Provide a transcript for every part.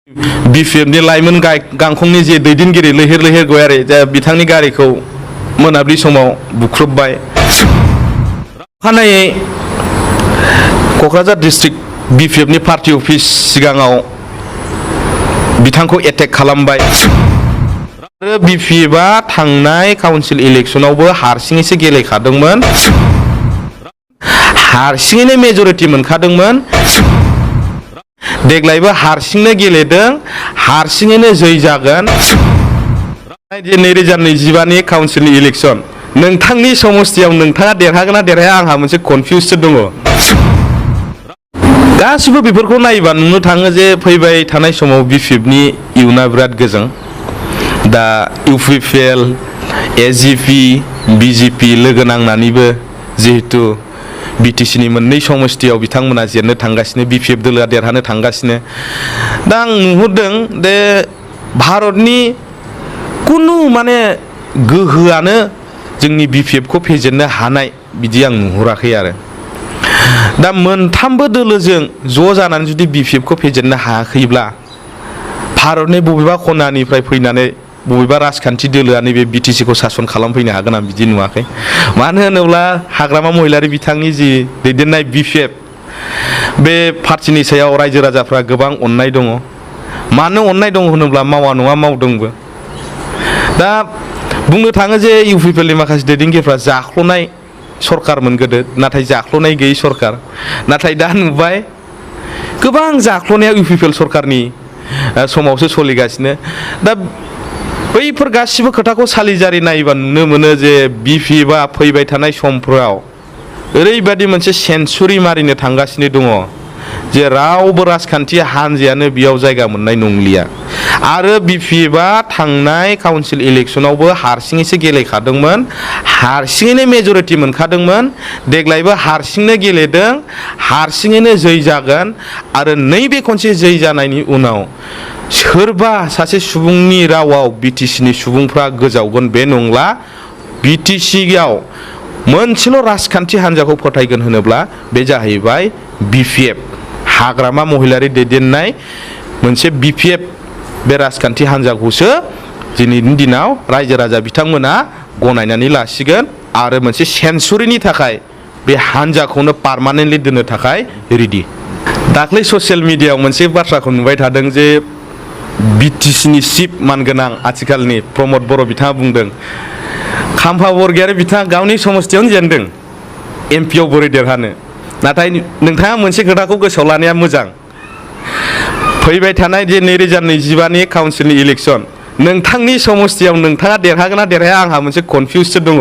B.P.F नि लाइमोन गांखंनि जे दैदेनगिरि लैहोर लैहोर गयारि जा बिथांनि गारिखौ मोनाबिलि समाव बुख्रुबबाय। अखानायै क'क्राझार डिस्ट्रिक्ट B.P.F नि पार्टी अफिस सिगाङाव बिथांखौ एटेक खालामबाय आरो B.P.F आ थांनाय काउन्सिल इलेक्शनावबो हारसिङैसो गेलेखादोंमोन, हारसिङैनो मेजरिटी मोनखादोंमोन, देग्लायबो हारसिंनो गेलेदों, हारसिङैनो जै जागोन। 2025 नि काउन्सिलनि इलेक्शन नोंथांनि समस्थियाव नोंथाङा देरहागोन ना देरहाया आंहा मोनसे कनफिउससो दङ। गासिबो बेफोरखौ नायोबा नुनो थाङो जे फैबाय थानाय समाव B.P.F नि इयुना बिराद गोजों। दा UPPL, AGP, BJP लोगो नांनानैबो जिहेतु BTC नि मोननै समस्थियाव बिथांमोना जेननो थांगासिनो, B.P.F दोलोआ देरहानो थांगासिनो। दा आं नुहुरदों दे भारतनि कुनु माने गोहोआनो जोंनि B.P.F खौ फेजेननो हानाय बिदि आं नुहुराखै आरो। दा मोनथामबो दोलोजों ज' जानानै जुदि B.P.F खौ फेजेननो हायाखैब्ला भारतनि बबेबा खनानिफ्राय फैनानै बबेबा राजखान्थि दोलोआ नैबे BTC खौ सासन खालामफैनो हागोन आं बिदि नुवाखै। मानो होनोब्ला हाग्रामा महिलारि बिथांनि जि दैदेननाय B.P.F बे पार्टिनि सायाव रायजो राजाफ्रा गोबां अननाय दङ। मानो अननाय दङ होनोब्ला मावा नङा मावदोंबो। दा बुंनो थाङो जे UPPL नि माखासे दैदेनगिरिफ्रा जाख्ल'नाय सरकारमोन गोदो, नाथाय जाख्ल'नाय गैयै सरकार। नाथाय दा नुबाय गोबां जाख्ल'नाया UPPL सरकारनि समावसो सोलिगासिनो। दा बैफोर गासिबो खोथाखौ सालिजारि नायोबा नुनो मोनो जे B.P.F आ फैबाय थानाय समफोराव ओरैबायदि मोनसे सेन्चुरि मारिनो थांगासिनो दङ जे रावबो राजखान्थि हानजायानो बेयाव जायगा मोननाय नंलिया। आरो B.P.F आ थांनाय काउन्सिल इलेक्शनावबो हारसिङैसो गेलेखादोंमोन, हारसिङैनो मेजरिटी मोनखादोंमोन, देग्लायबो हारसिंनो गेलेदों, हारसिङैनो जै जागोन। आरो नैबे खनसे जै जानायनि उनाव सोरबा सासे सुबुंनि रावाव BTC नि सुबुंफ्रा गोजावगोन बे नंला। BTC आव मोनसेल' राजखान्थि हान्जाखौ फोथायगोन होनोब्ला बे जाहैबाय B.P.F हाग्रामा महिलारि दैदेननाय मोनसे B.P.F बे राजखान्थि हान्जाखौसो दिनैनि दिनाव रायजो राजा बिथांमोना गनायनानै लासिगोन आरो मोनसे सेन्चुरिनि थाखाय बे हान्जाखौनो पार्मानेन्टलि दोननो थाखाय रेडि। दाख्लै ससियेल मिडियायाव मोनसे बाथ्राखौ नुबाय थादों जे BTC नि चिफ मानगोनां आथिखालनि प्रमद बर' बिथाङा बुंदों खाम्फा बरगयारि बिथाङा गावनि समस्थियावनो जेनदों, MP आव बोरै देरहानो। नाथाय नोंथाङा मोनसे खोथाखौ गोसोआव लानाया मोजां, फैबाय थानाय जे 2025 नि काउन्सिलनि इलेक्शन नोंथांनि समस्थियाव नोंथाङा देरहागोन ना देरहाया आंहा मोनसे कनफिउससो दङ।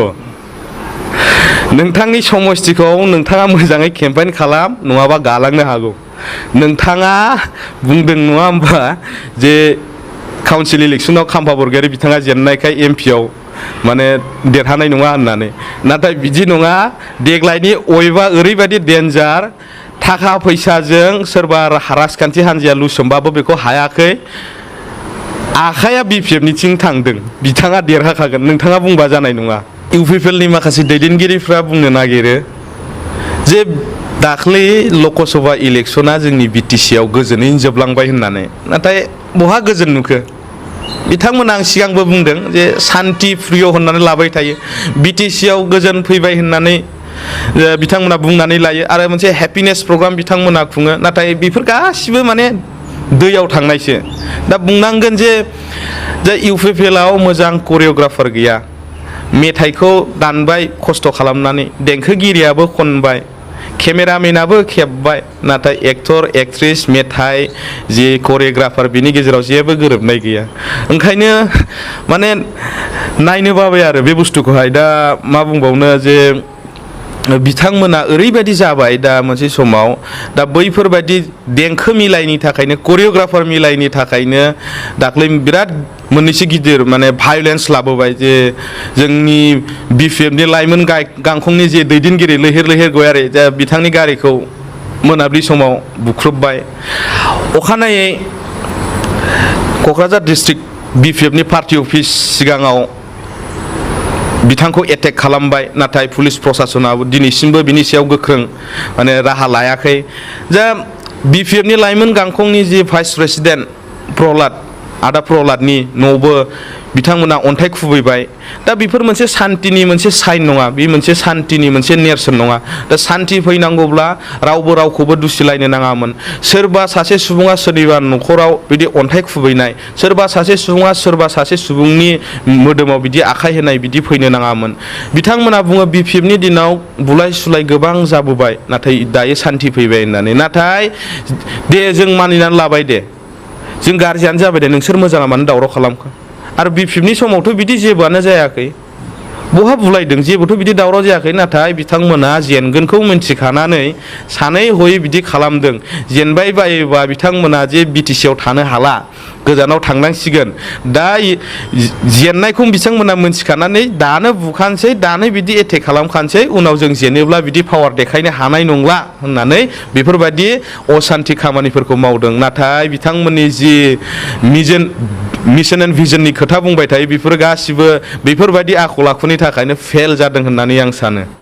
नोंथांनि समस्थिखौ नोंथाङा मोजाङै केम्पेइन खालाम, नङाबा गालांनो हागौ। नोंथाङा बुंदों नङा होमबा जे काउन्सिल इलेक्शनाव खाम्फा बरगयारि बिथाङा जेननायखाय MP आव माने देरहानाय नङा होननानै। नाथाय बिदि नङा, देग्लायनि अयबा ओरैबायदि डेन्जार, थाखा फैसाजों सोरबा राजखान्थि हान्जाया लुसोमबाबो बेखौ हायाखै। आखाया B.P.F निथिं थांदों, बिथाङा देरहाखागोन, नोंथाङा बुंबा जानाय नङा। UPPL नि माखासे दैदेनगिरिफ्रा बुंनो नागिरो जे दाख्लै लकसभा इलेक्शना जोंनि BTC आव गोजोनैनो जोबलांबाय होननानै। नाथाय बहा गोजोन नुखो? बिथांमोना आं सिगांबो बुंदों जे सान्ति प्रिय होननानै लाबाय थायो, BTC आव गोजोन फैबाय होननानै बिथांमोना बुंनानै लायो आरो मोनसे हेपिनेस प्रग्राम बिथांमोना खुङो। नाथाय बेफोर गासिबो माने दैयाव थांनायसो। दा बुंनांगोन जे UPPL आव मोजां करिय'ग्राफार गैया। मेथाइखौ दानबाय खस्थ' खालामनानै, देंखोगिरियाबो खनबाय, केमेरामेनाबो खेबबाय, नाथाय एक्टर एक्ट्रिस मेथाइ जि करिय'ग्राफार बिनि गेजेराव जेबो गोरोबनाय गैया। ओंखायनो माने नायनो बाबाय आरो बे बुस्थुखौहाय। दा मा बुंबावनो जे बिथांमोना ओरैबायदि जाबाय दा मोनसे समाव, दा बैफोरबायदि देंखो मिलायनि थाखायनो करिय'ग्राफार मिलायनि थाखायनो दाख्लै बिराद मोननैसो गिदिर माने भायलेन्स लाबोबाय जे जोंनि B.P.F नि लाइमोन गांखंनि जे दैदेनगिरि लैहोर लैहोर गयारि जा बिथांनि गारिखौ मोनाबिलि समाव बुख्रुबबाय। अखानायै क'क्राझार डिस्ट्रिक्ट B.P.F नि पार्टी अफिस सिगाङाव बिथांखौ एटेक खालामबाय, नाथाय पुलिस प्रशासनाबो दिनैसिमबो बिनि सायाव गोख्रों माने राहा लायाखै। जा B.P.F नि लाइमोन गांखंनि जि भाइस प्रेसिडेन्ट आदा प्रहलादनि न'बो बिथांमोना अन्थाइ खुबैबाय दा बेफोर मोनसे सान्तिनि मोनसे साइन नङा बे मोनसे सान्तिनि मोनसे नेरसोन नङा दा सान्ति फैनांगौब्ला रावबो रावखौबो दुसिलायनो नाङामोन सोरबा सासे सुबुङा सोरनिबा न'खराव बिदि अन्थाइ खुबैनाय सोरबा सासे सुबुङा सोरबा सासे सुबुंनि मोदोमाव बिदि आखाइ होनाय बिदि फैनो नाङामोन बिथांमोना बुङो B.P.F नि दिनाव बुलाय सुलाय गोबां जाबोबाय नाथाय दायो सान्ति फैबाय होननानै नाथाय दे जों मानिनानै लाबाय दे जों गाज्रियानो जाबाय दे नोंसोर मोजाङा मानो दावराव खालामखो आरो B.P.F नि समावथ' बिदि जेबोआनो जायाखै बहा बुलायदों जेबोथ' बिदि दावराव जायाखै नाथाय बिथांमोना जेनगोनखौ मिन्थिखानानै सानै हयै बिदि खालामदों जेनबाय बायोबा बिथांमोना जे B.T.C आव थानो हाला गोजानाव थांनांसिगोन दा जेननायखौ बिथांमोना मिन्थिखानानै दानो बुखानोसै दानो बिदि एटेक खालामखानोसै उनाव जों जेनोब्ला बिदि पावार देखायनो हानाय नंला होननानै बेफोरबायदि असान्ति खामानिफोरखौ मावदों नाथाय बिथांमोननि जि मिशन एन्ड भिजननि खोथा बुंबाय थायो बेफोर गासिबो बेफोरबायदि आखल आखुनि थाखायनो फेल जादों होननानै आं सानो